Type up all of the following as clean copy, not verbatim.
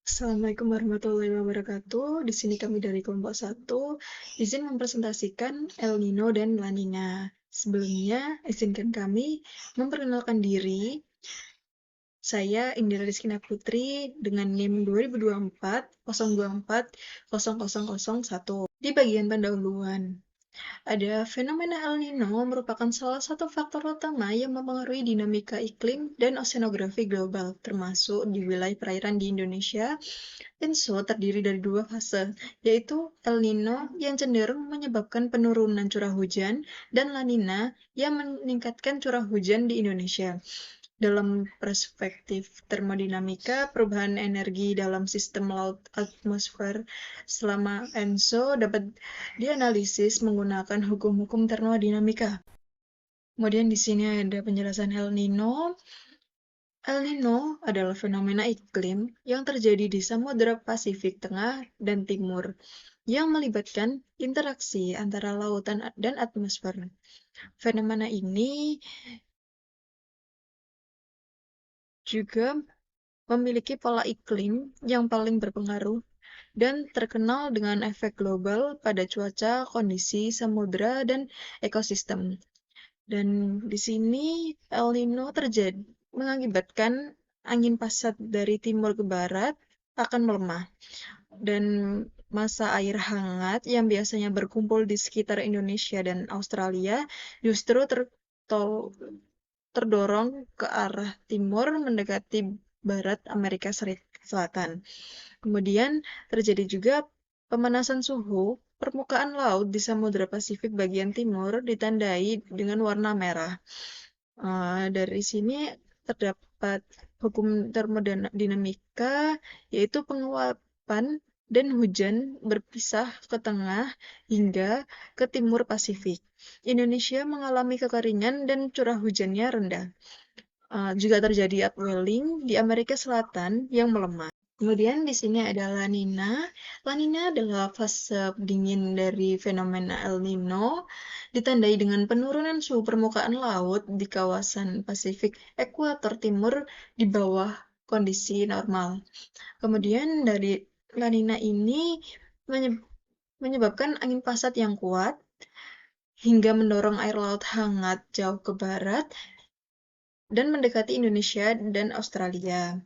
Assalamualaikum warahmatullahi wabarakatuh. Di sini kami dari kelompok 1, izin mempresentasikan El Nino dan La Nina. Sebelumnya, izinkan kami memperkenalkan diri. Saya Indira Rizkina Putri dengan NIM 2024 024 0001. Di bagian pendahuluan, ada fenomena El Nino merupakan salah satu faktor utama yang mempengaruhi dinamika iklim dan oseanografi global, termasuk di wilayah perairan di Indonesia. ENSO terdiri dari dua fase, yaitu El Nino yang cenderung menyebabkan penurunan curah hujan dan La Nina yang meningkatkan curah hujan di Indonesia. Dalam perspektif termodinamika, perubahan energi dalam sistem laut atmosfer selama ENSO dapat dianalisis menggunakan hukum-hukum termodinamika. Kemudian di sini ada penjelasan El Nino. El Nino adalah fenomena iklim yang terjadi di Samudra Pasifik Tengah dan Timur yang melibatkan interaksi antara lautan dan atmosfer. Fenomena ini juga memiliki pola iklim yang paling berpengaruh dan terkenal dengan efek global pada cuaca, kondisi samudra, dan ekosistem. Dan di sini El Nino terjadi mengakibatkan angin pasat dari timur ke barat akan melemah dan massa air hangat yang biasanya berkumpul di sekitar Indonesia dan Australia justru terdorong ke arah timur mendekati barat Amerika Selatan. Kemudian terjadi juga pemanasan suhu permukaan laut di Samudra Pasifik bagian timur ditandai dengan warna merah. Dari sini terdapat hukum termodinamika, yaitu penguapan dan hujan berpisah ke tengah hingga ke timur Pasifik. Indonesia mengalami kekeringan dan curah hujannya rendah. Juga terjadi upwelling di Amerika Selatan yang melemah. Kemudian di sini ada La Nina. La Nina adalah fase dingin dari fenomena El Nino, ditandai dengan penurunan suhu permukaan laut di kawasan Pasifik ekuator timur di bawah kondisi normal. Kemudian dari La Nina ini menyebabkan angin pasat yang kuat hingga mendorong air laut hangat jauh ke barat dan mendekati Indonesia dan Australia.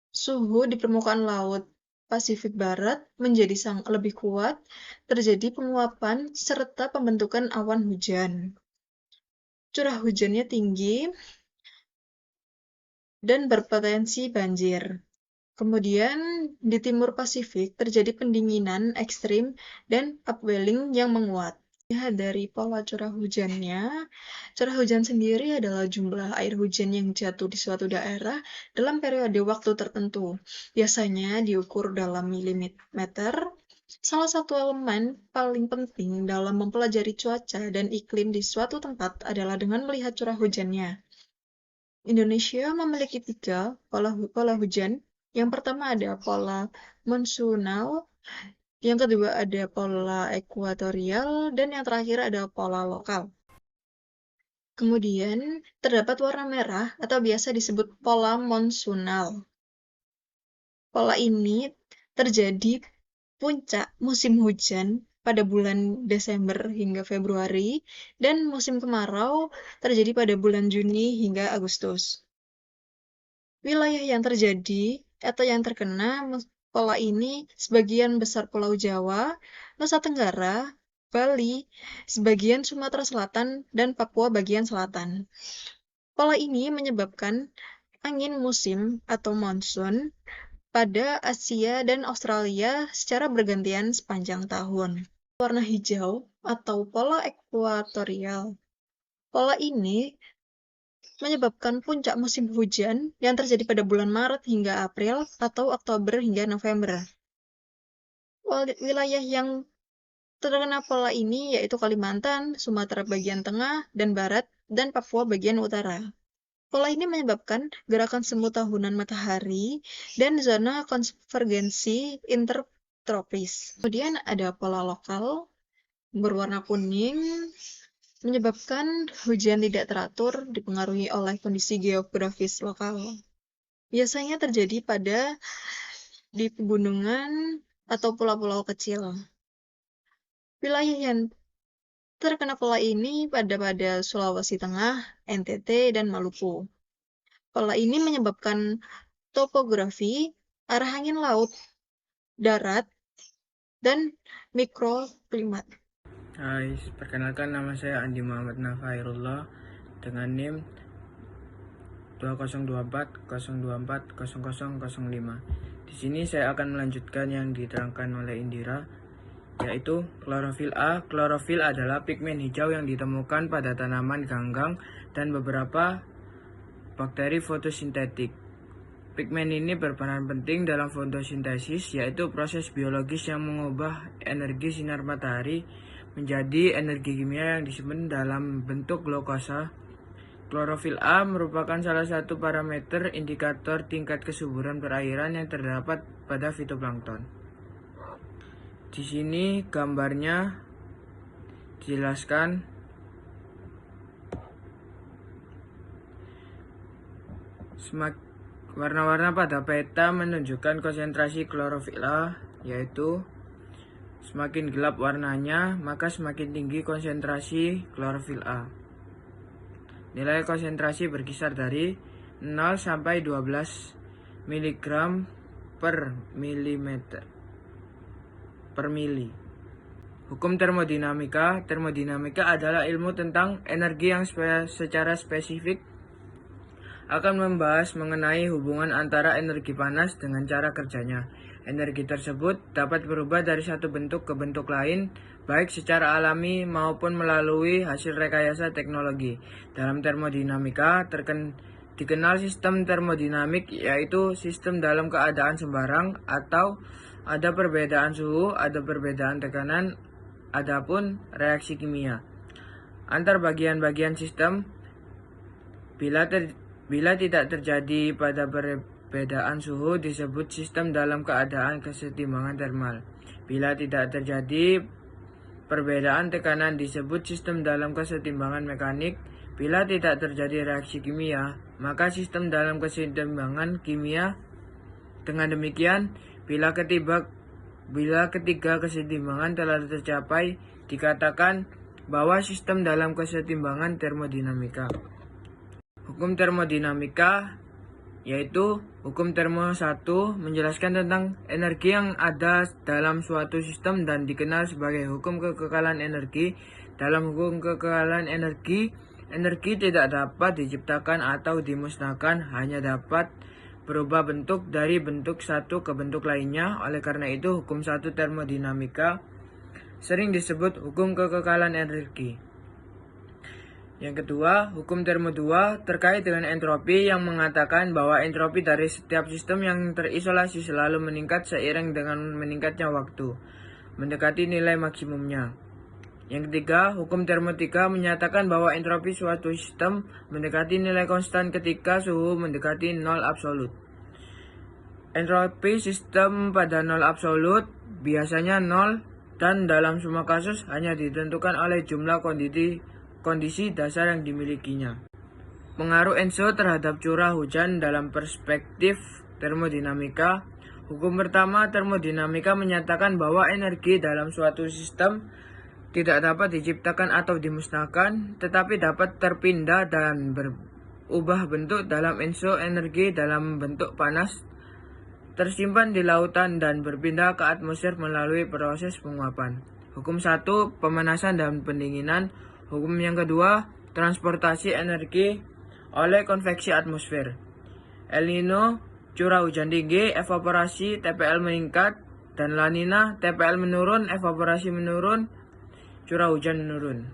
Suhu di permukaan laut Pasifik Barat menjadi lebih kuat, terjadi penguapan serta pembentukan awan hujan. Curah hujannya tinggi dan berpotensi banjir. Kemudian di timur Pasifik terjadi pendinginan ekstrim dan upwelling yang menguat. Lihat dari pola curah hujannya, curah hujan sendiri adalah jumlah air hujan yang jatuh di suatu daerah dalam periode waktu tertentu. Biasanya diukur dalam milimeter. Salah satu elemen paling penting dalam mempelajari cuaca dan iklim di suatu tempat adalah dengan melihat curah hujannya. Indonesia memiliki 3 pola hujan. Yang pertama ada pola monsunal, yang kedua ada pola ekuatorial, dan yang terakhir ada pola lokal. Kemudian, terdapat warna merah atau biasa disebut pola monsunal. Pola ini terjadi puncak musim hujan pada bulan Desember hingga Februari, dan musim kemarau terjadi pada bulan Juni hingga Agustus. Wilayah yang terjadi atau yang terkena pola ini sebagian besar Pulau Jawa, Nusa Tenggara, Bali, sebagian Sumatera Selatan, dan Papua bagian selatan. Pola ini menyebabkan angin musim atau monsun pada Asia dan Australia secara bergantian sepanjang tahun. Warna hijau atau pola ekuatorial. Pola ini menyebabkan puncak musim hujan yang terjadi pada bulan Maret hingga April atau Oktober hingga November. Wilayah yang terkena pola ini yaitu Kalimantan, Sumatera bagian tengah dan barat, dan Papua bagian utara. Pola ini menyebabkan gerakan semu tahunan matahari dan zona konvergensi intertropis. Kemudian ada pola lokal berwarna kuning, menyebabkan hujan tidak teratur dipengaruhi oleh kondisi geografis lokal. Biasanya terjadi pada di pegunungan atau pulau-pulau kecil. Wilayah yang terkena pola ini pada Sulawesi Tengah, NTT, dan Maluku. Pola ini menyebabkan topografi, arah angin laut, darat, dan mikroklimat. Hai, perkenalkan nama saya Andi Muhammad Nafairullah dengan NIM 202402400005. Di sini saya akan melanjutkan yang diterangkan oleh Indira, yaitu klorofil A. Klorofil adalah pigmen hijau yang ditemukan pada tanaman ganggang dan beberapa bakteri fotosintetik. Pigmen ini berperan penting dalam fotosintesis, yaitu proses biologis yang mengubah energi sinar matahari menjadi energi kimia yang disimpan dalam bentuk glukosa. Klorofil A merupakan salah satu parameter indikator tingkat kesuburan perairan yang terdapat pada fitoplankton. Di sini gambarnya dijelaskan. Warna-warna pada peta menunjukkan konsentrasi klorofil A, yaitu semakin gelap warnanya, maka semakin tinggi konsentrasi klorofil A. Nilai konsentrasi berkisar dari 0 sampai 12 mg per milimeter per mili. Hukum termodinamika. Termodinamika adalah ilmu tentang energi yang secara spesifik akan membahas mengenai hubungan antara energi panas dengan cara kerjanya. Energi tersebut dapat berubah dari satu bentuk ke bentuk lain, baik secara alami maupun melalui hasil rekayasa teknologi. Dalam termodinamika dikenal sistem termodinamik, yaitu sistem dalam keadaan sembarang atau ada perbedaan suhu, ada perbedaan tekanan, adapun reaksi kimia antar bagian-bagian sistem. Bila tidak terjadi pada perbedaan suhu, disebut sistem dalam keadaan kesetimbangan termal. Bila tidak terjadi perbedaan tekanan, disebut sistem dalam kesetimbangan mekanik. Bila tidak terjadi reaksi kimia, maka sistem dalam kesetimbangan kimia. Dengan demikian, bila ketiga kesetimbangan telah tercapai, dikatakan bahwa sistem dalam kesetimbangan termodinamika. Hukum termodinamika, yaitu hukum termo 1, menjelaskan tentang energi yang ada dalam suatu sistem dan dikenal sebagai hukum kekekalan energi. Dalam hukum kekekalan energi, energi tidak dapat diciptakan atau dimusnahkan, hanya dapat berubah bentuk dari bentuk satu ke bentuk lainnya. Oleh karena itu, hukum 1 termodinamika sering disebut hukum kekekalan energi. Yang kedua, hukum termo 2 terkait dengan entropi, yang mengatakan bahwa entropi dari setiap sistem yang terisolasi selalu meningkat seiring dengan meningkatnya waktu, mendekati nilai maksimumnya. Yang ketiga, hukum termo 3 menyatakan bahwa entropi suatu sistem mendekati nilai konstan ketika suhu mendekati 0 absolut. Entropi sistem pada 0 absolut biasanya 0 dan dalam semua kasus hanya ditentukan oleh jumlah kondisi dasar yang dimilikinya. Pengaruh ENSO terhadap curah hujan dalam perspektif termodinamika. Hukum pertama termodinamika menyatakan bahwa energi dalam suatu sistem tidak dapat diciptakan atau dimusnahkan, tetapi dapat terpindah dan berubah bentuk. Dalam ENSO, energi dalam bentuk panas tersimpan di lautan dan berpindah ke atmosfer melalui proses penguapan. Hukum 1, pemanasan dan pendinginan. Hukum yang kedua, transportasi energi oleh konveksi atmosfer. El Nino, curah hujan tinggi, evaporasi, TPL meningkat, dan La Nina, TPL menurun, evaporasi menurun, curah hujan menurun.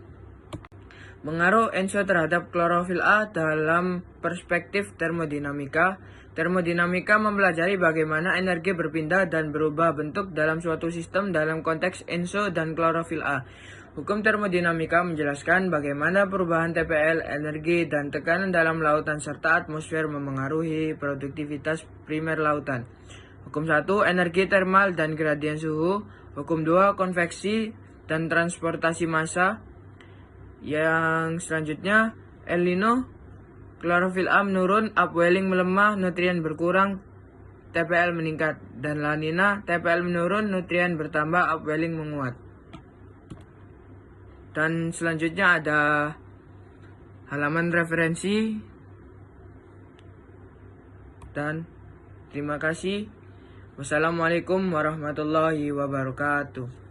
Pengaruh ENSO terhadap klorofil A dalam perspektif termodinamika. Termodinamika mempelajari bagaimana energi berpindah dan berubah bentuk dalam suatu sistem dalam konteks ENSO dan klorofil A. Hukum termodinamika menjelaskan bagaimana perubahan TPL, energi, dan tekanan dalam lautan serta atmosfer memengaruhi produktivitas primer lautan. Hukum 1, energi termal dan gradien suhu. Hukum 2, konveksi dan transportasi massa. Yang selanjutnya, El Nino, klorofil A menurun, upwelling melemah, nutrien berkurang, TPL meningkat. Dan La Nina, TPL menurun, nutrien bertambah, upwelling menguat. Dan selanjutnya ada halaman referensi. Dan terima kasih. Wassalamualaikum warahmatullahi wabarakatuh.